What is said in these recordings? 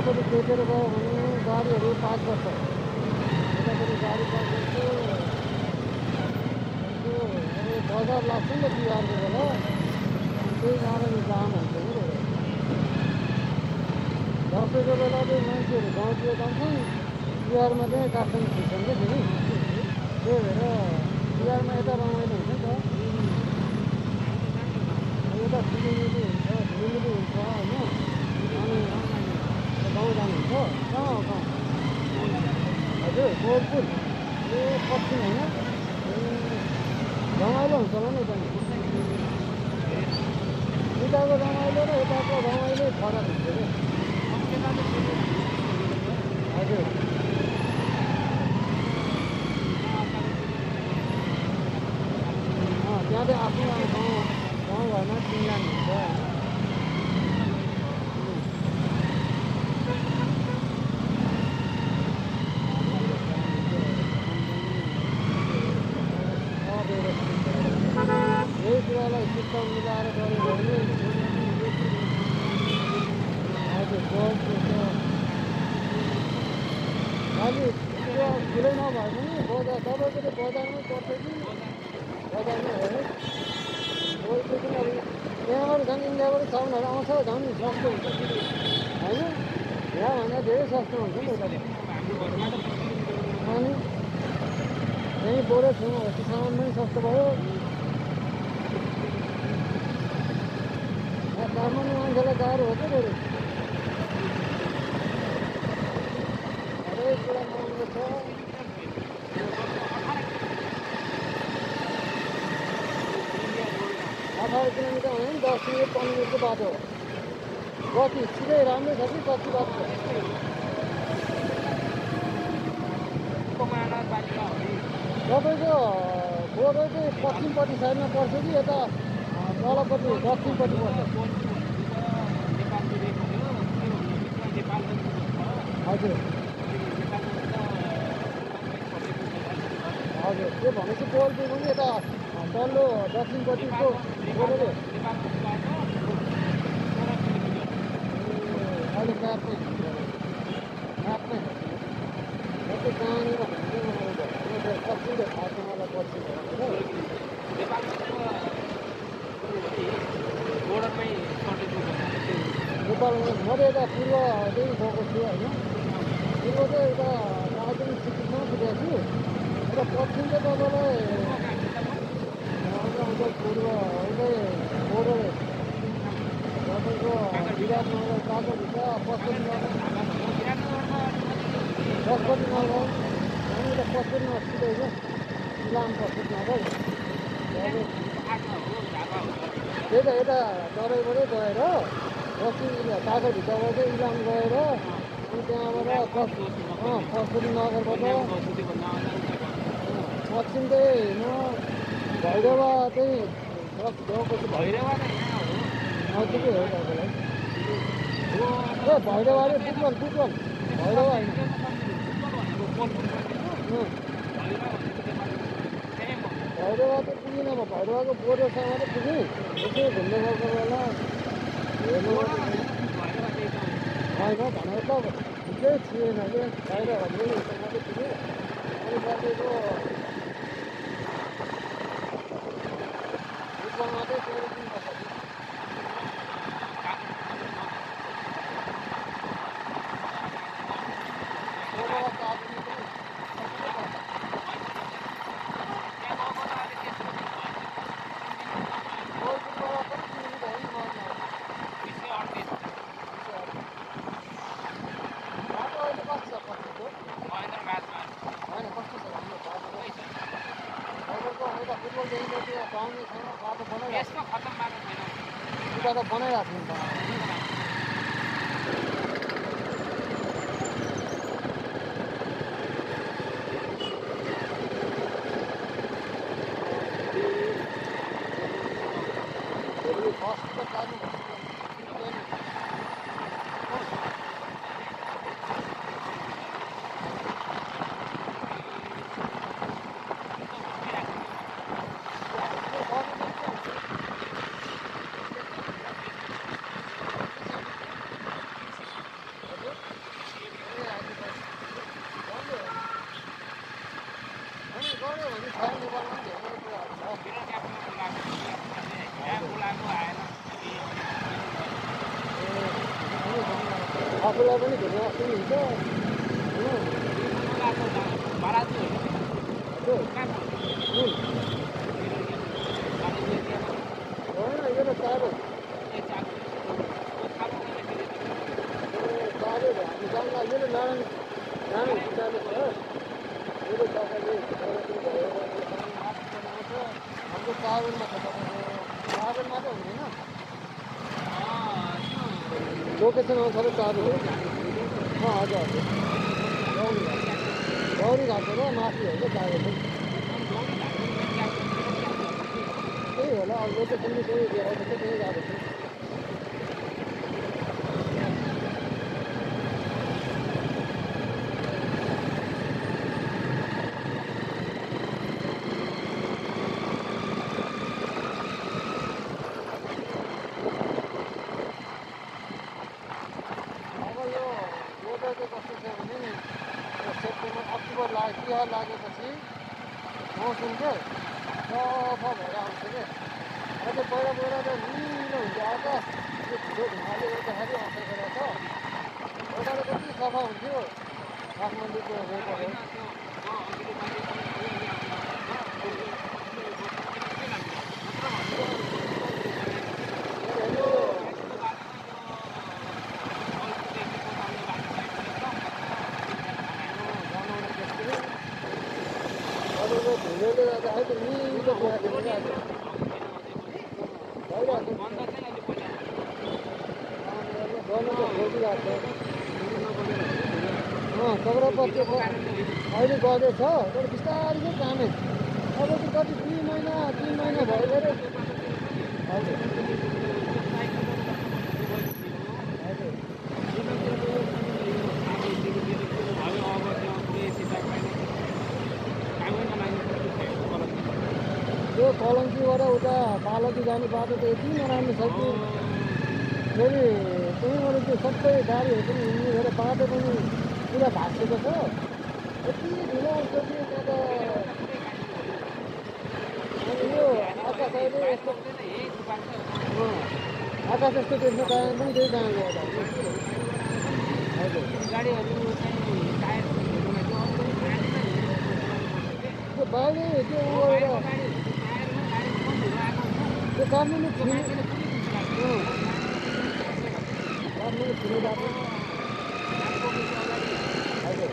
यतापट्टि टेकेर गयो भने गाडीहरू 5 वर्ष यतापट्टि गाडी पार्किङको अब बजार लाग्छ नि त तिहारको बेला त्यही कारण जाम हुन्छ नि दसैँको बेला चाहिँ मान्छेहरू गाउँतिर जान्छन् तिहारमा चाहिँ काठमाडौँ खिच्छन् क्या फेरि त्यही भएर तिहारमा यता रमाइलो हुन्छ नि त यता झिलिमिली हुन्छ होइन अनि गाउँ जानुहुन्छ कहाँ गाउँ हजुर गोलपुर ए पश्चिम होइन रमाइलो हुन्छ होला नि यता उताको रमाइलो र यताको रमाइलो फरक हुन्छ क्या हजुर त्यहाँ चाहिँ आफ्नो गाउँघरमा चिन्जान हुन्छ होइन यही कुरालाई सिस्टम मिलाएर गऱ्यो भने हजुर खालि त्यो ठुलै नभए पनि बजार तपाईँको त बजारमै पर्छ कि बजारमै हो है गोलको पनि अब त्यहाँबाट झन् इन्डियाबाट सामानहरू आउँछ झन् सस्तो हुन्छ होइन यहाँभन्दा धेरै सस्तो हुन्छ नि उता अनि यहीँ बोरै छेउमा होस् सामान पनि सस्तो भयो सामान्य मान्छेलाई गाह्रो हो क्या बरु हरेक कुरा महँगो छ 18 किलोमिटर हो भने 10 मिनट 15 मिनटको बाटो हो गति सिधै राम्रै छ कि कति बाटो छ तपाईँको बोर्डर चाहिँ पश्चिमपट्टि साइडमा पर्छ कि यता तलपट्टि दक्षिणपट्टि पर्छ हजुर हजुर त्यो भनेपछि गोलपुर पनि यता तल्लो दक्षिणपट्टिको बोर्डर अहिले म्यापमै म्यापमै त्यो कहाँनिर भन्दै कतिले थाहा छ मलाई पछि नेपालमा म त यता पूर्व चाहिँ गएको छु होइन पूर्व चाहिँ यता दार्जिलिङ सिक्किममा पुगेको छु र पश्चिम चाहिँ तपाईँलाई पूर्व चाहिँ बोर्डर तपाईँको विराटनगर कागभित्र पश्चिम पशुपति नगर यहाँनिर पश्चिम नगर क्या इलाम पशुपति नगर त्यही त यता दरैबाटै गएर पश्चिम कागभित्रबाट चाहिँ इलाम गएर अनि त्यहाँबाट पशुपति नगरबाट पश्चिम चाहिँ म भैरवा चाहिँ गएको छु भैरवा नजिकै हो तपाईँलाई ए भैरवा अरे बुटवल भैरवा होइन भैरवा त पुगेन म भैरवाको बोर्डरसम्म मात्रै पुगेँ यसो घुम्दै गएको बेला हेर्नु होइन भनेर त ठिकै थिएन कि बाहिर भन्दै मात्रै पुगेँ अनि तपाईँको मात्रै टुरिज्म पर्छ बनाइरहेको छु आफूलाई पनि धेरै अस्ति हुन्छ होइन होइन यो त चारो चारो हामी गाउँमा यो त नारायण चारो छ यो त तपाईँले हाम्रो चावलमा छ तपाईँको चावलमा त हुँदैन लोकेसनमा सबै चारो हो हजुर हजुर गौरी घाट र माथि हो क्या चारो चाहिँ त्यही होला अब लोकेसन चाहिँ त्यही देखाउँछ त्यही गएको छु सेप्टेम्बर अक्टोबर तिहार लागेपछि मौसम चाहिँ सफा भएर आउँछ क्या अझै पहिला पहिला त निलो हुन्छ आकाश त्यो ठुलो धुवाले गर्दाखेरि असर गरेर त पहिला त कति सफा हुन्थ्यो काठमाडौँको वेदरहरू धुलोले गर्दाखेरि त निलो देखाएको गर्नु त खोजिरहेको छ चक्रपति अहिले गर्दैछ तर बिस्तारै चाहिँ कामै अब चाहिँ कति 2 महिना 3 महिना भयो अरे हजुर यो कलङ्कीबाट उता बालकी जाने बाटो त यति नराम्रो छ कि फेरि त्यहीँबाट त्यो सबै गाडीहरू पनि हिँड्ने भएर बाटो पनि पुरा भाँसिएको छ यति ढिलो आउँछ कि त्यहाँ त अनि यो आकाश अहिले यस्तो आकाश यस्तो देख्न कारण पनि त्यही कारणले गर्दा हजुर त्यो बाले त्यो त्यो काठमाडौँ छिर्ने बाटो हजुर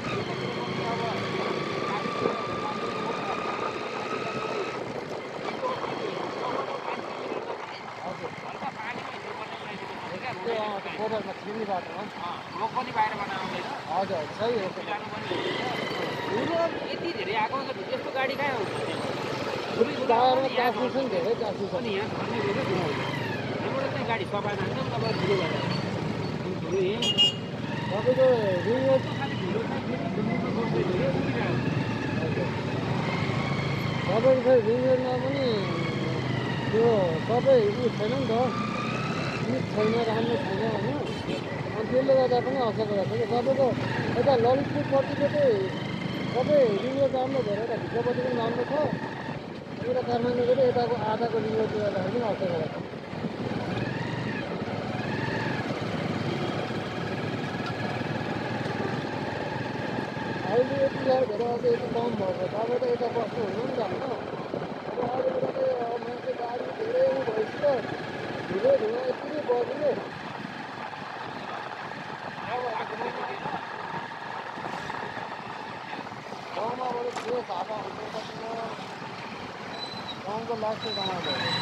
बोर्डरमा छिर्ने बाटोमा पनि बाहिरबाट आउँदैन हजुर सही हो यति धेरै आएको यस्तो गाडी कहाँ आउँछ टायरमा ट्रान्समिसन धेरै ट्रान्समिसन पनि यहाँ हाम्रो चाहिँ गाडी सफा जान्छ अब ठुलो भएर तपाईँको रिङ रोड तपाईँको खै रिङ रोडमा पनि त्यो सबै उयो छैन नि त सिट छैन राम्रो छैन होइन अनि त्यसले गर्दा पनि असर गरेको छ तपाईँको यता ललितपुरपट्टिको चाहिँ सबै रिङ रोड राम्रो भएर यता भित्रपट्टि पनि राम्रो छ यता काठमाडौँको चाहिँ यताको आधाको रिङ रोडले गर्दाखेरि पनि असर गरेको छ अहिले यति धेरै अझ यति कम भएको तपाईँ त यता बस्नु हुनु नि त होइन अब अहिलेको चाहिँ मान्छे गाडी धेरै भइसक्यो धुलो धुवा यति नै बढ्ने गाउँमा बरु फ्रेस हावा हुन्छ गाउँको लास्ट गाउँमा भयो